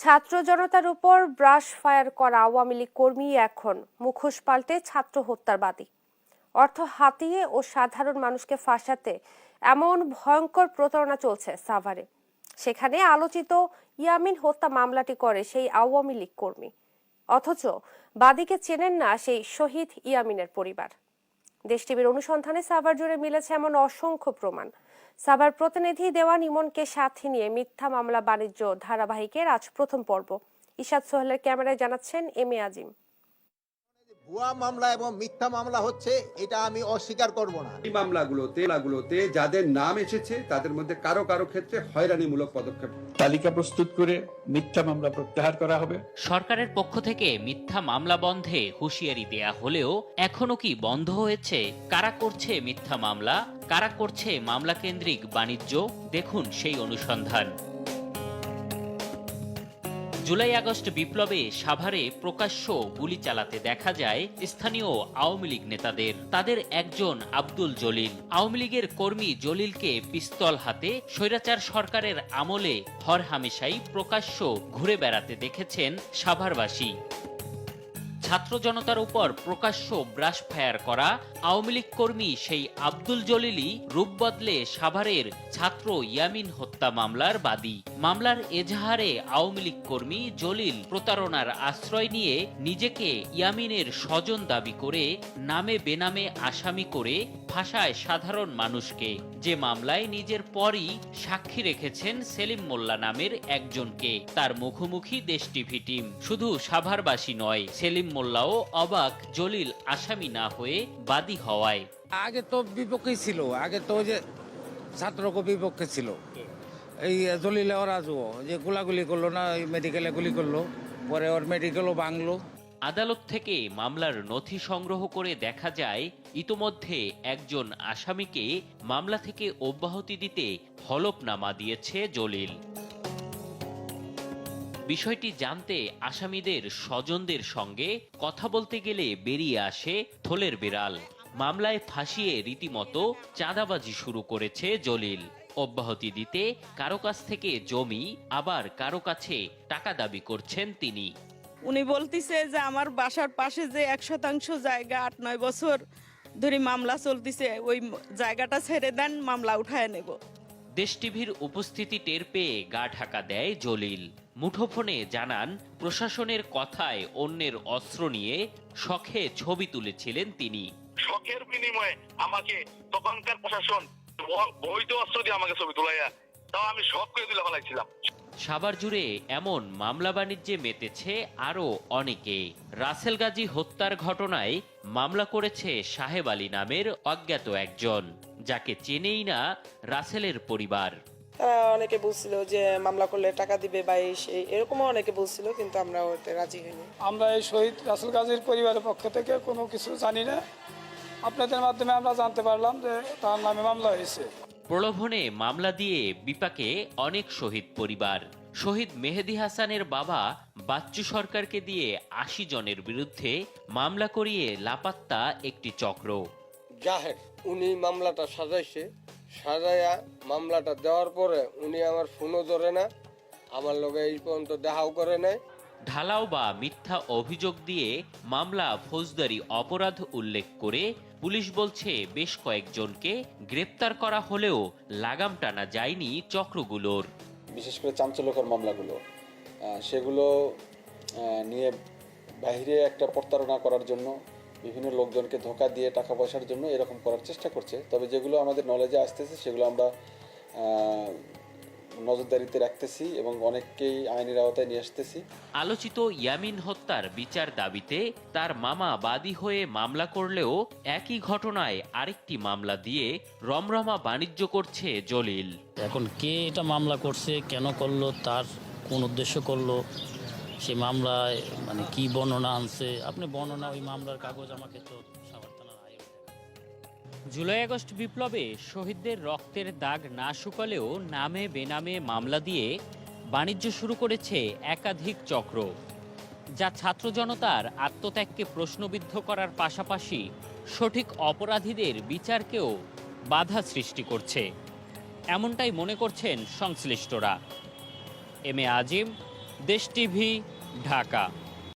ছাত্র জনতার উপর ব্রাশ ফায়ার করা আওয়ামী লীগ কর্মী এখন মুখোশ পাল্টে ছাত্র হত্যার বাদী। অর্থ হাতিয়ে ও সাধারণ মানুষকে ফাঁসাতে এমন ভয়ঙ্কর প্রতারণা চলছে সাভারে। সেখানে আলোচিত ইয়ামিন হত্যা মামলাটি করে সেই আওয়ামী লীগ কর্মী, অথচ বাদীকে চেনেন না সেই শহীদ ইয়ামিনের পরিবার। দেশ টিভির অনুসন্ধানে সাভার জুড়ে মিলেছে এমন অসংখ্য প্রমাণ। সাভার প্রতিনিধি দেওয়ান ইমনকে সাথে নিয়ে মিথ্যা মামলা বাণিজ্য ধারাবাহিকের আজ প্রথম পর্ব। ইশাদ সোহেলের ক্যামেরায় জানাচ্ছেন এম এ আজিম। ভুয়া মামলা এবং মিথ্যা মামলা হচ্ছে, এটা আমি অস্বীকার করব না। এই মামলাগুলোতে যাদের নাম এসেছে তাদের মধ্যে কারো কারো ক্ষেত্রে হয়রানিমূলক পদক্ষেপ, তালিকা প্রস্তুত করে মিথ্যা মামলা প্রত্যাহার করা হবে। সরকারের পক্ষ থেকে মিথ্যা মামলা বন্ধে হুঁশিয়ারি দেয়া হলেও এখনো কি বন্ধ হয়েছে? কারা করছে মিথ্যা মামলা, কারা করছে মামলা কেন্দ্রিক বাণিজ্য? দেখুন সেই অনুসন্ধান। জুলাই আগস্ট বিপ্লবে সাভারে প্রকাশ্য গুলি চালাতে দেখা যায় স্থানীয় আওয়ামী লীগ নেতাদের। তাদের একজন আব্দুল জলিল। আওয়ামী লীগের কর্মী জলিলকে পিস্তল হাতে স্বৈরাচার সরকারের আমলে হরহামেশাই প্রকাশ্য ঘুরে বেড়াতে দেখেছেন সাভারবাসী। ছাত্র জনতার উপর প্রকাশ্য ব্রাশ ফায়ার করা আওয়ামী লীগ কর্মী সেই আব্দুল জলিলই রূপ বদলে সাভারের ছাত্র ইয়ামিন হত্যা মামলার বাদী। মামলার এজাহারে আওয়ামী লীগ কর্মী জলিল প্রতারণার আশ্রয় নিয়ে নিজেকে ইয়ামিনের স্বজন দাবি করে নামে বেনামে আসামি করে ফাঁসায় সাধারণ মানুষকে। যে মামলায় নিজের পরই সাক্ষী রেখেছেন সেলিম মোল্লা নামের একজনকে। তার মুখোমুখি দেশ টিভি টিম। শুধু সাভারবাসী নয়, সেলিম মোল্লাও অবাক জলিল আসামি না হয়ে বাদী হওয়ায়। আগে তো বিপক্ষে ছিল, আগে তো যে ছাত্রকে বিপক্ষে ছিল এই জলিলে রাজুও যে গোলাগুলি করলো না, মেডিকেলে গুলি করলো, পরে ওর মেডিকেলও ভাঙলো। আদালত থেকে মামলার নথি সংগ্রহ করে দেখা যায় ইতোমধ্যে একজন আসামিকে মামলা থেকে অব্যাহতি দিতে হলফনামা দিয়েছে জলিল। বিষয়টি জানতে আসামিদের স্বজনদের সঙ্গে কথা বলতে গেলে বেরিয়ে আসে থলের বিড়াল। মামলায় ফাঁসিয়ে রীতিমতো চাঁদাবাজি শুরু করেছে জলিল। অব্যাহতি দিতে কারো কাছ থেকে জমি, আবার কারো কাছে টাকা দাবি করছেন তিনি। উনি বলতিছে যে আমার বাসার পাশে যে 1% জায়গা 8-9 বছর ধরে মামলা চলতিছে, ওই জায়গাটা ছেড়ে দেন, মামলা উঠায় নেব। দেশ টিভির উপস্থিতি টের পেয়ে গা ঢাকা দেয় জলিল। মুঠোফোনে জানান প্রশাসনের কথায় অন্যের অস্ত্র নিয়ে শখে ছবি তুলেছিলেন তিনি। শখের বিনিময়ে আমাকে তখনকার প্রশাসন বৈধ অস্ত্র দিয়ে আমাকে ছবি তোলাইয়া, তাও আমি শখ করে তুলে ফেলাইছিলাম। সাভার জুড়ে এমন মামলা বাণিজ্যে মেতেছে আরও অনেকে। রাসেল গাজী হত্যার ঘটনায় মামলা করেছে সাহেব আলী নামের অজ্ঞাত একজন, যাকে চেনেই না রাসেলের পরিবার। অনেকে বলছিল যে মামলা করলে টাকা দিবে বা এরকমও অনেকে বলছিল, কিন্তু আমরা ওতে রাজি হইনি। আমরা এই শহীদ রাসেল গাজীর পরিবারের পক্ষ থেকে কোনো কিছু জানি না। আপনাদের মাধ্যমে আমরা জানতে পারলাম যে তার নামে মামলা হয়েছে। প্রলোভনে মামলা দিয়ে বিপাকে অনেক শহীদ পরিবার। শহীদ মেহেদী হাসানের বাবা বাচ্চু সরকারকে দিয়ে 80 জনের বিরুদ্ধে মামলা করিয়ে লাপাত্তা একটি চক্র। জাহের উনি মামলাটা সাজাইয়া মামলাটা দেওয়ার পরে উনি আমার ফোনও ধরে না, আমার লগে এই পর্যন্ত দেখাও করে নাই। ঢালাও বা মিথ্যা অভিযোগ দিয়ে মামলা ফৌজদারি অপরাধ উল্লেখ করে পুলিশ বলছে বেশ কয়েকজনকে গ্রেপ্তার করা হলেও লাগাম টানা যায়নি চক্রগুলোর। বিশেষ করে চাঞ্চল্যকর মামলাগুলো, সেগুলো নিয়ে বাইরে একটা প্রতারণা করার জন্য, বিভিন্ন লোকজনকে ধোঁকা দিয়ে টাকা পয়সার জন্য এরকম করার চেষ্টা করছে। তবে যেগুলো আমাদের নলেজে আসতেছে সেগুলো আমরা নজরদারিতে রাখতেছি এবং অনেককেই আইনের আওতায় নিয়ে আসতেছি। আলোচিত ইয়ামিন হত্যার বিচার দাবিতে তার মামা বাদী হয়ে মামলা করলেও একই ঘটনায় আরেকটি মামলা দিয়ে রমরমা বাণিজ্য করছে জলিল। এখন কে এটা মামলা করছে, কেন করলো, তার কোন উদ্দেশ্য করলো, সে মামলায় মানে কি বর্ণনা আনছে, আপনি বর্ণনা ওই মামলার কাগজ আমাকে তো জুলাই আগস্ট বিপ্লবে শহীদদের রক্তের দাগ না শুকালেও নামে বেনামে মামলা দিয়ে বাণিজ্য শুরু করেছে একাধিক চক্র, যা ছাত্র জনতার আত্মত্যাগকে প্রশ্নবিদ্ধ করার পাশাপাশি সঠিক অপরাধীদের বিচারকেও বাধা সৃষ্টি করছে। এমনটাই মনে করছেন সংশ্লিষ্টরা। এম এ আজিম, দেশ টিভি, ঢাকা।